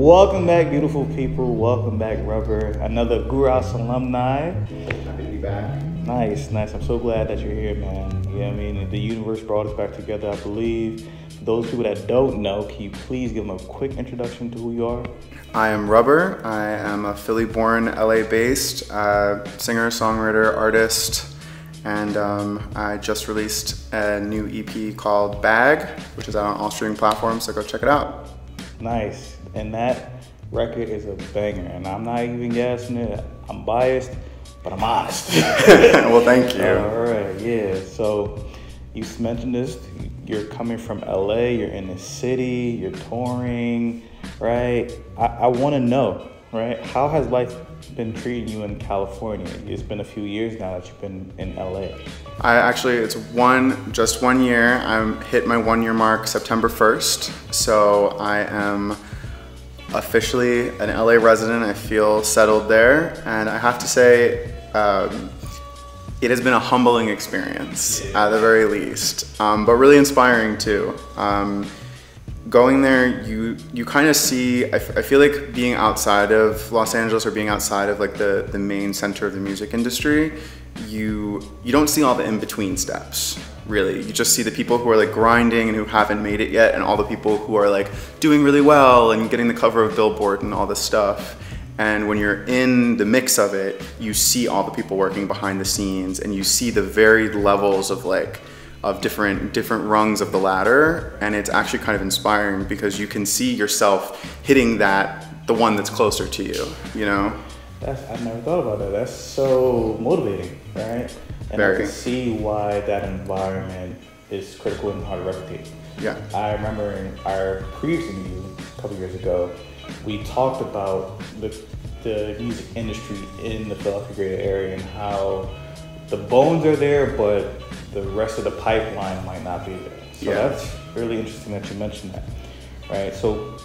Welcome back, beautiful people. Welcome back, Rubber. Another Gurus alumni. Happy to be back. Nice. I'm so glad that you're here, man. Yeah, I mean, the universe brought us back together, I believe. For those people that don't know, can you please give them a quick introduction to who you are? I am Rubber. I am a Philly-born, LA-based singer, songwriter, artist, and I just released a new EP called Bag, which is out on all streaming platforms, so go check it out. Nice. And that record is a banger, and I'm not even guessing it. I'm biased, but I'm honest. Well, thank you. All right, yeah. So you mentioned this. You're coming from LA. You're in the city. You're touring, right? I want to know, right? How has life been treating you in California? It's been a few years now that you've been in LA. It's just 1 year. I'm hit my 1 year mark September 1st. So I am officially an LA resident. I feel settled there. And I have to say, it has been a humbling experience at the very least, but really inspiring too. Going there, you kind of see, I feel like being outside of Los Angeles or being outside of like the main center of the music industry, you don't see all the in-between steps, really. You just see the people who are like grinding and who haven't made it yet, and all the people who are like doing really well and getting the cover of Billboard and all this stuff. And when you're in the mix of it, you see all the people working behind the scenes, and you see the varied levels of different rungs of the ladder, and it's actually kind of inspiring because you can see yourself hitting the one that's closer to you, you know? I never thought about that. That's so motivating, right? And Very. I can see why that environment is critical and hard to replicate. Yeah. I remember in our previous interview a couple years ago, we talked about the music industry in the Philadelphia greater area and how the bones are there, but the rest of the pipeline might not be there. So That's really interesting that you mentioned that, right? So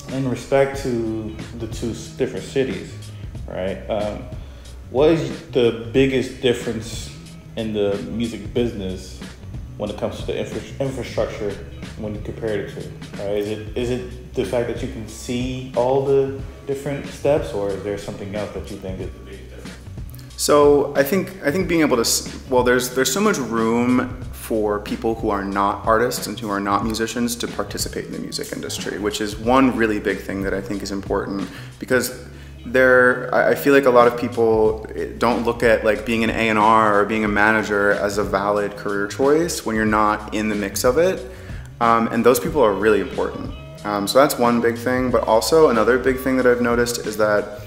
in respect to the two different cities, right? What is the biggest difference in the music business when it comes to the infrastructure when you compare it to, right? Is it the fact that you can see all the different steps, or is there something else that you think is the biggest difference? So I think being able to, there's so much room for people who are not artists and who are not musicians to participate in the music industry, which is one really big thing that I think is important, because I feel like a lot of people don't look at like being an A&R or being a manager as a valid career choice when you're not in the mix of it. And those people are really important. So that's one big thing, but also another big thing that I've noticed is that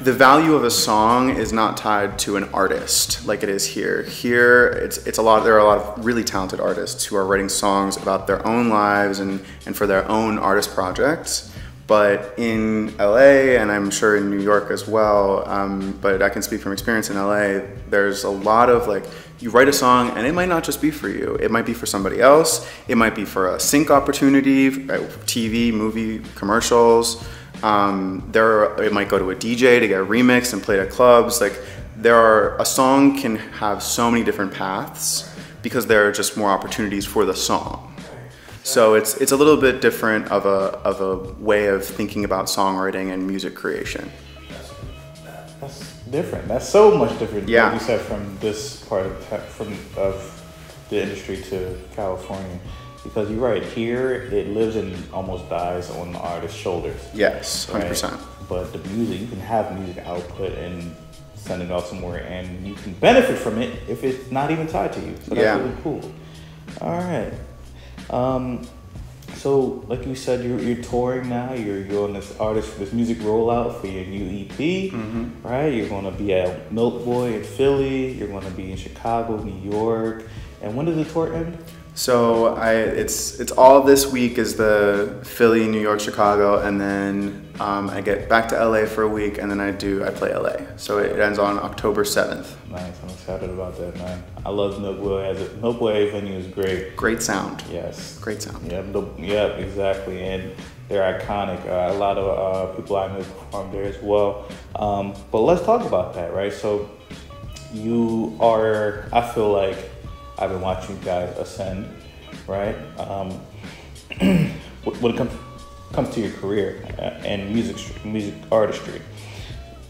the value of a song is not tied to an artist like it is here. Here, there are a lot of really talented artists who are writing songs about their own lives and for their own artist projects. But in LA, and I'm sure in New York as well, but I can speak from experience in LA, there's a lot of like, you write a song and it might not just be for you. It might be for somebody else. It might be for a sync opportunity, TV, movie, commercials. It might go to a DJ to get remixed and played at clubs. Like a song can have so many different paths because there are just more opportunities for the song. So it's a little bit different of a way of thinking about songwriting and music creation. That's different. That's so much different. Yeah. Like you said, from this part of the industry to California, because you're right. Here, it lives and almost dies on the artist's shoulders. Yes, 100%. Right? But the music, you can have music output and send it off somewhere, and you can benefit from it if it's not even tied to you. So that's really cool. All right. So like you said, you're touring now. You're on this music rollout for your new EP, right? You're going to be at Milk Boy in Philly. You're going to be in Chicago, New York. And when does the tour end? So it's all this week is the Philly, New York, Chicago, and then I get back to LA for a week, and then I play LA. So it ends on October 7th. Nice, I'm excited about that, man. I love Milk Boy. Milk Boy venue is great. Great sound. Yes. Great sound. Yeah, exactly. And they're iconic. A lot of people I know perform there as well. But let's talk about that, right? So I feel like I've been watching you guys ascend, right? When it comes comes to your career and music artistry,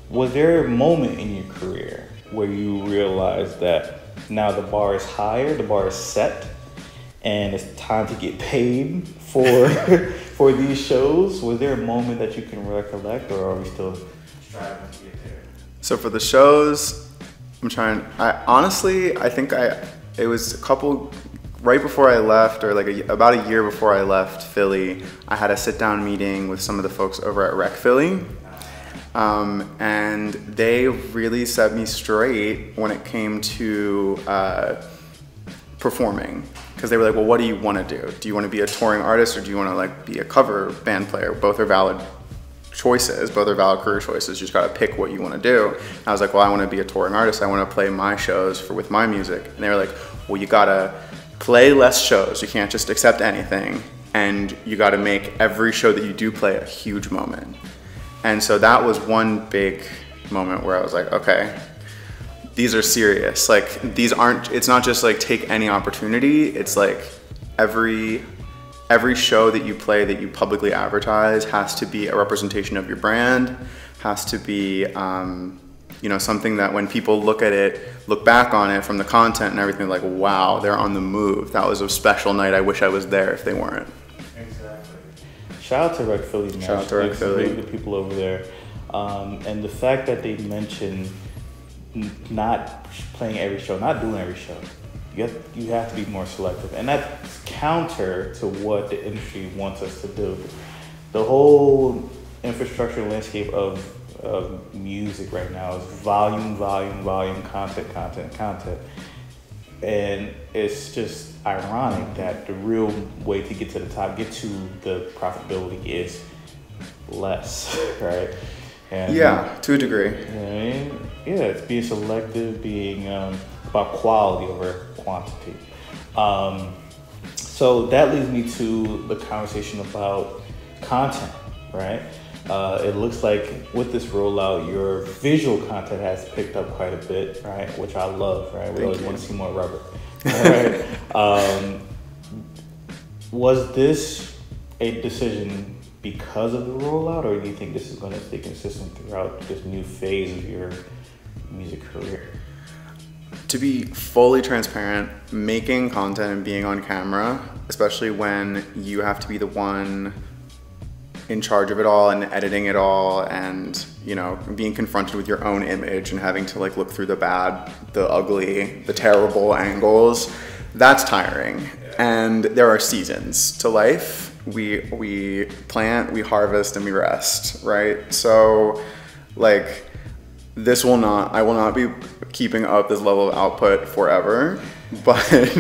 was there a moment in your career where you realized that now the bar is higher, the bar is set, and it's time to get paid for for these shows? Was there a moment that you can recollect, or are we still striving to get there? So for the shows, I think it was a couple, right before I left, or like about a year before I left Philly, I had a sit-down meeting with some of the folks over at Rec Philly. And they really set me straight when it came to performing. Because they were like, well, what do you want to do? Do you want to be a touring artist, or do you want to like be a cover band player? Both are valid choices, both are valid career choices. You just got to pick what you want to do. And I was like, well, I want to be a touring artist. I want to play my shows with my music. And they were like, well, you got to play less shows. You can't just accept anything. And you got to make every show that you do play a huge moment. And so that was one big moment where I was like, okay, these are serious. Like, it's not just like take any opportunity. It's like every show that you play, that you publicly advertise, has to be a representation of your brand, has to be, something that when people look back on it from the content and everything, like, wow, they're on the move. That was a special night. I wish I was there if they weren't. Exactly. Shout out to Rec Philly, man. Shout out to Rec Philly. Really good people over there. And the fact that they mentioned not playing every show, not doing every show, you have to be more selective. And that's counter to what the industry wants us to do. The whole infrastructure landscape of music right now is volume, content. And it's just ironic that the real way to get to the top, get to the profitability, is less, right? And yeah, to a degree. It's being selective, being about quality over quantity. So that leads me to the conversation about content, right? It looks like with this rollout, your visual content has picked up quite a bit, right? Which I love, right? We always want to see more rubber. Right? Was this a decision because of the rollout, or do you think this is going to stay consistent throughout this new phase of your music career? To be fully transparent, making content and being on camera, especially when you have to be the one in charge of it all and editing it all, and being confronted with your own image and having to like look through the bad, the ugly, the terrible angles, that's tiring. And there are seasons to life. We plant, we harvest, and we rest, right? So like I will not be keeping up this level of output forever, but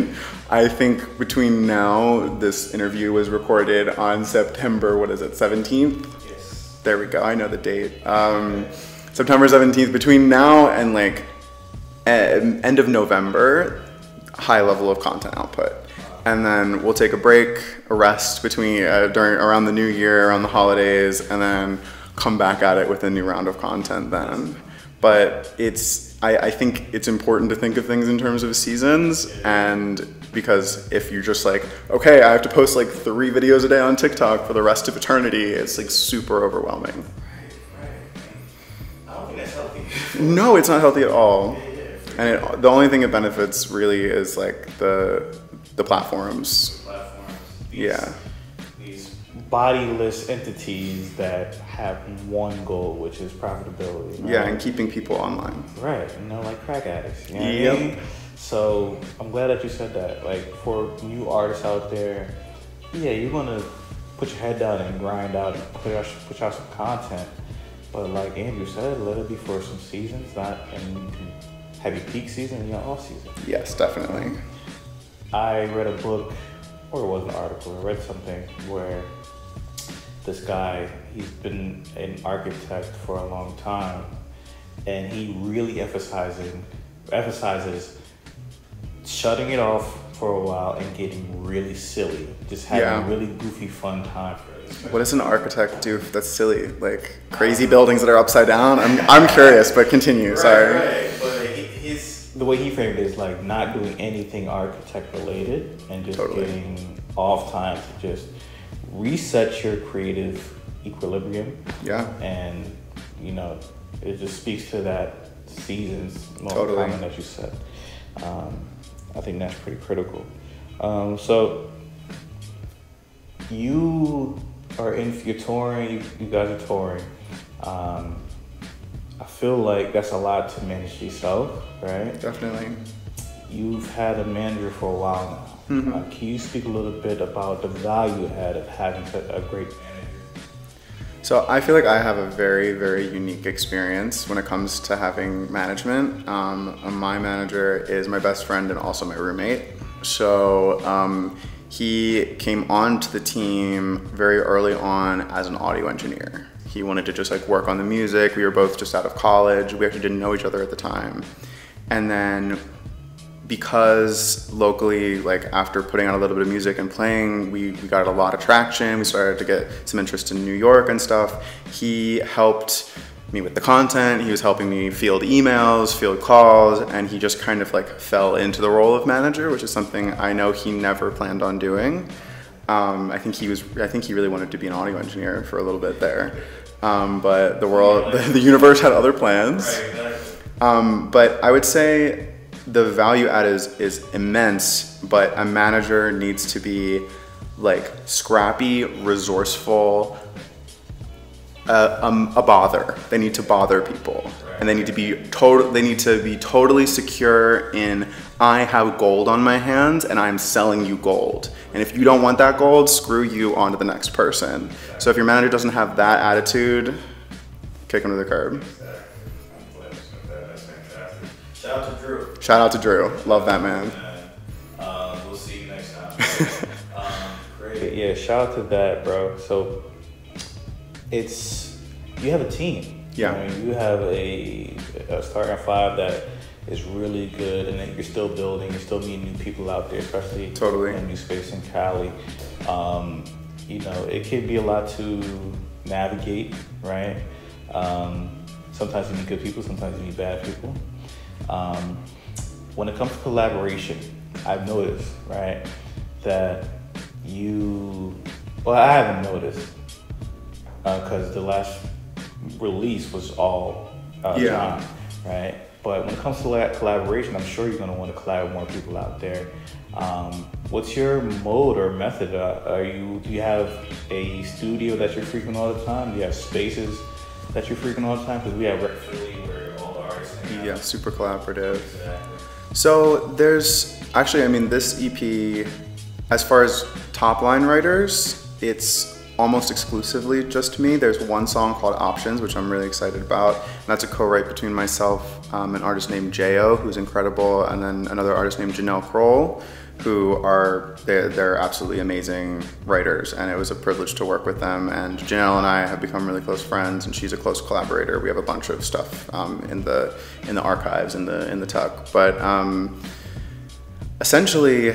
I think between now, this interview was recorded on September, 17th? Yes. There we go, I know the date. September 17th, between now and like end of November, high level of content output. And then we'll take a break, a rest between around the new year, around the holidays, and then come back at it with a new round of content then. But I think it's important to think of things in terms of seasons, and because if you're just like, okay, I have to post like 3 videos a day on TikTok for the rest of eternity, it's like super overwhelming. Right. I don't think that's healthy. No, it's not healthy at all. And the only thing it benefits really is like the platforms. These bodiless entities that have one goal, which is profitability. Right? Yeah, and keeping people online. Right, like crack addicts. You know what I mean? So I'm glad that you said that. Like, for new artists out there, you're gonna put your head down and grind out and put out some content. But like Andrew said, let it be for some seasons, and you can have your peak season and your off season. Yes, definitely. I read a book, or it was an article, I read something where this guy, he's been an architect for a long time, and he really emphasizes shutting it off for a while and getting really silly, just having a really goofy fun time. What does an architect do that's silly? Like crazy buildings that are upside down? I'm curious, but continue, sorry. Right. But the way he framed it is like not doing anything architect related and just getting off time to just reset your creative equilibrium. Yeah. And, you know, it just speaks to that seasons Totally. that you said. I think that's pretty critical. So you are you're touring, you guys are touring. I feel like that's a lot to manage yourself, right? Definitely. You've had a manager for a while now. Can you speak a little bit about the value add of having a great manager? So I feel like I have a very, very unique experience when it comes to having management. My manager is my best friend and also my roommate. So he came onto the team very early on as an audio engineer. He wanted to just like work on the music. We were both just out of college. We actually didn't know each other at the time. And then because locally, like after putting out a little bit of music and playing, we got a lot of traction. We started to get some interest in New York and stuff. He helped me with the content. He was helping me field emails, field calls, and he just kind of like fell into the role of manager, which is something I know he never planned on doing. I think he really wanted to be an audio engineer for a little bit there. But the universe had other plans. But I would say the value add is immense, but a manager needs to be like scrappy, resourceful, a bother. They need to bother people, and they need to be totally secure in, I have gold on my hands and I'm selling you gold. And if you don't want that gold, screw you, on to the next person. So if your manager doesn't have that attitude, kick him to the curb. Shout out to Drew. Shout out to Drew. Love that man. We'll see you next time. Great. Yeah, shout out to that, bro. So you have a team. Yeah. You know, you have a starting five that is really good, and then you're still building. You're still meeting new people out there, especially Totally. in new space in Cali. You know, it can be a lot to navigate, right? Sometimes you meet good people, sometimes you meet bad people. When it comes to collaboration, I've noticed, right, that I haven't noticed, because the last release was all John, right? But when it comes to collaboration, I'm sure you're going to want to collab with more people out there. What's your mode or method? Do you have a studio that you're frequent all the time? Do you have spaces that you're frequent all the time? Because we have Rec Philly where all the artists hang out. Yeah, super collaborative. Exactly. So there's actually, I mean, this EP, as far as top line writers, it's almost exclusively just me. There's one song called Options, which I'm really excited about. And that's a co-write between myself, an artist named J.O., who's incredible, and then another artist named Janelle Kroll, who they're absolutely amazing writers. And it was a privilege to work with them. And Janelle and I have become really close friends, and she's a close collaborator. We have a bunch of stuff in the archives, in the tuck. But essentially,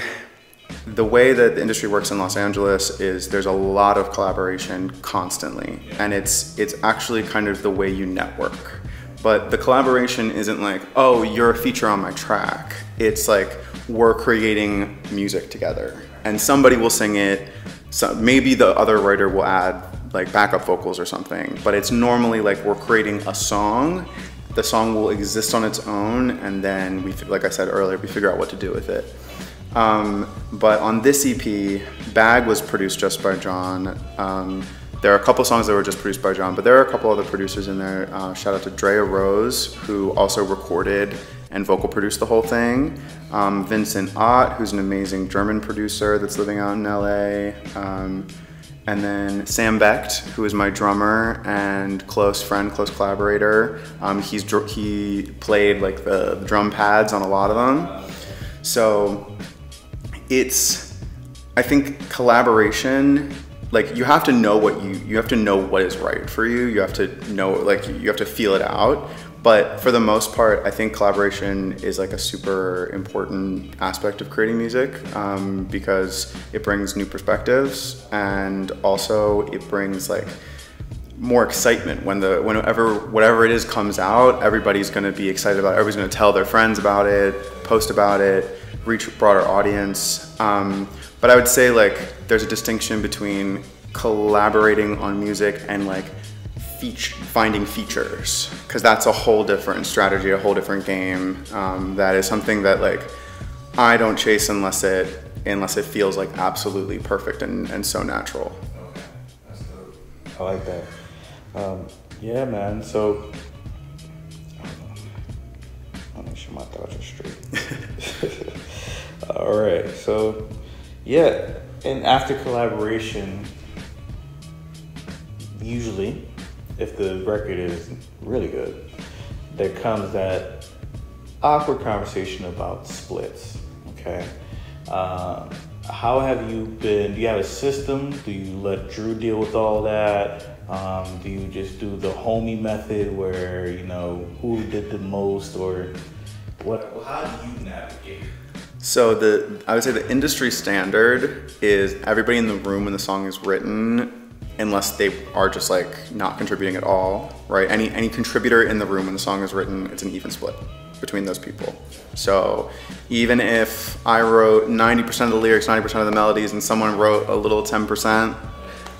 the way that the industry works in Los Angeles is there's a lot of collaboration constantly, and it's actually kind of the way you network. But the collaboration isn't like, oh, you're a feature on my track. It's like, we're creating music together, and somebody will sing it. So maybe the other writer will add like backup vocals or something, but it's normally like we're creating a song. The song will exist on its own, and then like I said earlier, we figure out what to do with it. But on this EP, Bag was produced just by John. There are a couple songs that were just produced by John, but there are a couple other producers in there. Shout out to Drea Rose, who also recorded and vocal produced the whole thing. Vincent Ott, who's an amazing German producer that's living out in LA. And then Sam Becht, who is my drummer and close friend, close collaborator. He played like the drum pads on a lot of them. So I think collaboration, like you have to know you have to know what is right for you. You have to know, like you have to feel it out. But for the most part, I think collaboration is like a super important aspect of creating music, because it brings new perspectives, and also it brings like more excitement whatever it is comes out. Everybody's going to be excited about it. Everybody's going to tell their friends about it, post about it, reach a broader audience. But I would say like there's a distinction between collaborating on music and like finding features, because that's a whole different strategy, a whole different game. That is something that like I don't chase unless it feels like absolutely perfect and so natural. Okay, that's dope. I like that. Yeah, man. So I'll make sure my thoughts are straight. All right. So yeah, and after collaboration, usually, if the record is really good, there comes that awkward conversation about splits. Okay. How have you been? Do you have a system? Do you let Drew deal with all that? Do you just do the homie method where, you know, who did the most or what? How do you navigate? So I would say the industry standard is everybody in the room when the song is written, unless they are just like not contributing at all, right? Any contributor in the room when the song is written, it's an even split between those people. So even if I wrote 90% of the lyrics, 90% of the melodies, and someone wrote a little 10%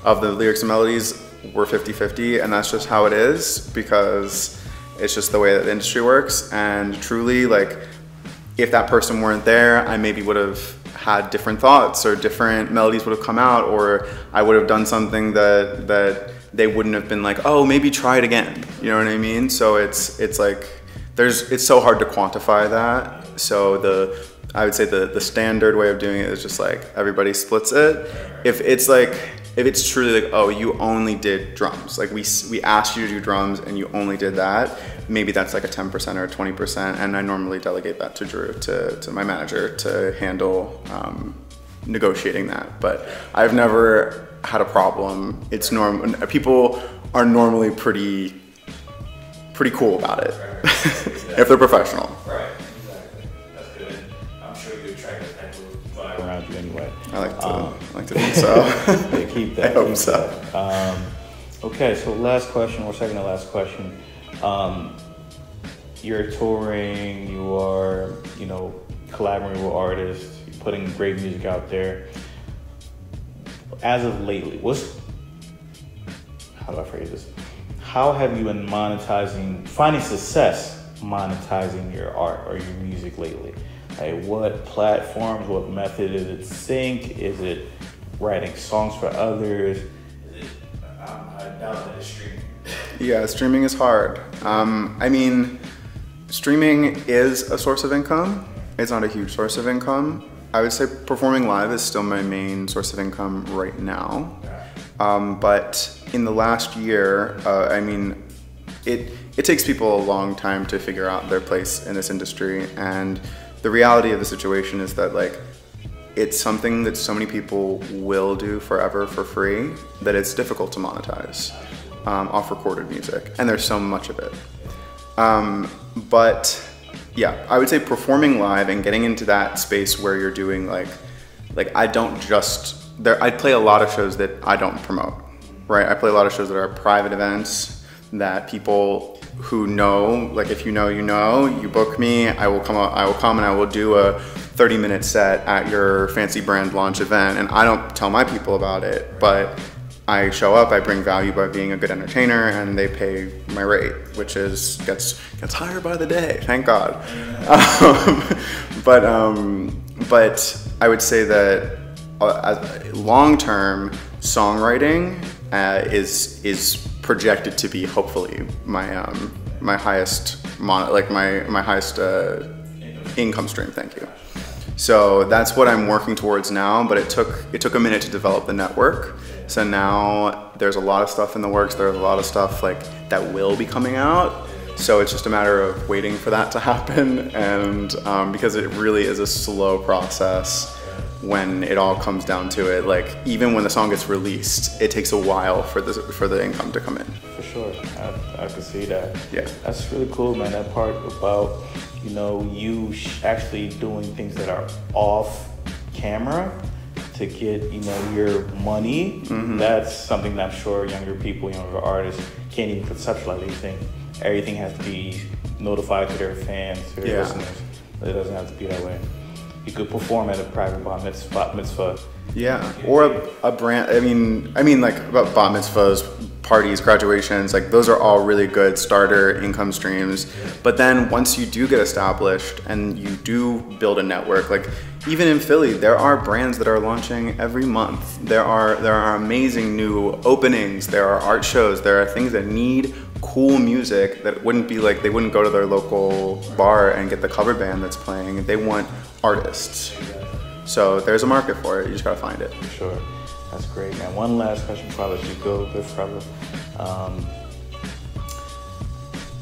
of the lyrics and melodies, we're 50-50, and that's just how it is, because it's just the way that the industry works. And truly, like, if that person weren't there, I maybe would have had different thoughts, or different melodies would have come out, or I would have done something that they wouldn't have been like, oh, maybe try it again. You know what I mean? So it's like, it's so hard to quantify that. So I would say the standard way of doing it is just like everybody splits it. If it's truly like, oh, you only did drums, like we asked you to do drums and you only did that, maybe that's like a 10% or a 20%, and I normally delegate that to Drew, to my manager, to handle negotiating that. But I've never had a problem. It's normal. People are normally pretty cool about it. If they're professional. Right, exactly. That's good. I'm sure you attract that type of vibe around you anyway. I like to think so. Yeah, keep that. I hope so. Okay, so last question, or second to last question. You're touring, you are, you know, collaborating with artists, you're putting great music out there. As of lately, how do I phrase this? How have you been finding success monetizing your art or your music lately? Like, what platforms, what method? Is it sync? Is it writing songs for others? Is it, I doubt that it's streaming. Yeah, streaming is hard. I mean, streaming is a source of income. It's not a huge source of income. I would say performing live is still my main source of income right now. But in the last year, I mean, it takes people a long time to figure out their place in this industry. And the reality of the situation is that, like, it's something that so many people will do forever for free that it's difficult to monetize off recorded music. And there's so much of it. But yeah, I would say performing live and getting into that space where you're doing like I play a lot of shows that I don't promote, right? I play a lot of shows that are private events that people who know, like, if you know, you book me, I will come and I will do a 30-minute set at your fancy brand launch event, and I don't tell my people about it, but I show up, I bring value by being a good entertainer, and they pay my rate, which gets higher by the day, thank God. But I would say that long-term songwriting is projected to be hopefully my highest income stream. Thank you. So that's what I'm working towards now, but it took a minute to develop the network. So now there's a lot of stuff in the works. There's a lot of stuff like that will be coming out. So it's just a matter of waiting for that to happen, and because it really is a slow process when it all comes down to it. Like, even when the song gets released, it takes a while for the income to come in. For sure, I can see that. Yeah, that's really cool, man. That part about, you know, you actually doing things that are off camera to get, you know, your money. Mm-hmm. That's something that I'm sure younger artists can't even conceptualize. They think everything has to be notified to their fans, to their listeners. But it doesn't have to be that way. You could perform at a private bar mitzvah Yeah, or a brand. I mean, like about bat mitzvahs, parties, graduations. Like those are all really good starter income streams. But then once you do get established and you do build a network, like even in Philly, there are brands that are launching every month. There are amazing new openings. There are art shows. There are things that need cool music that wouldn't be like, they wouldn't go to their local bar and get the cover band that's playing. They want artists. So there's a market for it. You just gotta find it. For sure. That's great, man. One last question before I let you go, good brother.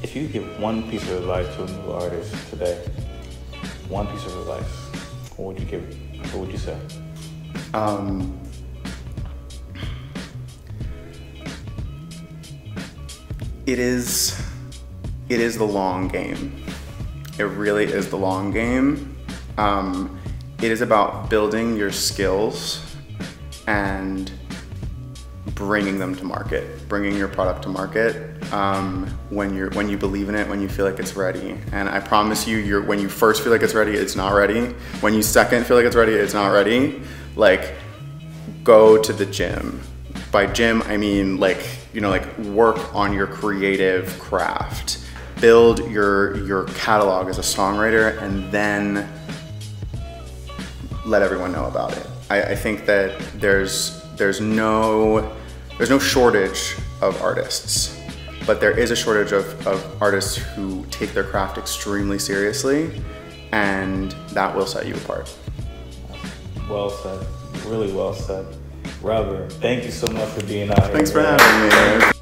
If you could give one piece of advice to a new artist today, one piece of advice, what would you give? What would you say? It is the long game. It really is the long game. It is about building your skills and bringing them to market, bringing your product to market when you believe in it, when you feel like it's ready. And I promise you, when you first feel like it's ready, it's not ready. When you second feel like it's ready, it's not ready. Like, go to the gym. By gym, I mean like work on your creative craft. Build your catalog as a songwriter, and then let everyone know about it. I think that there's no shortage of artists, but there is a shortage of artists who take their craft extremely seriously, and that will set you apart. Well said, really well said. Robert, thank you so much for being out here. Thanks for having me.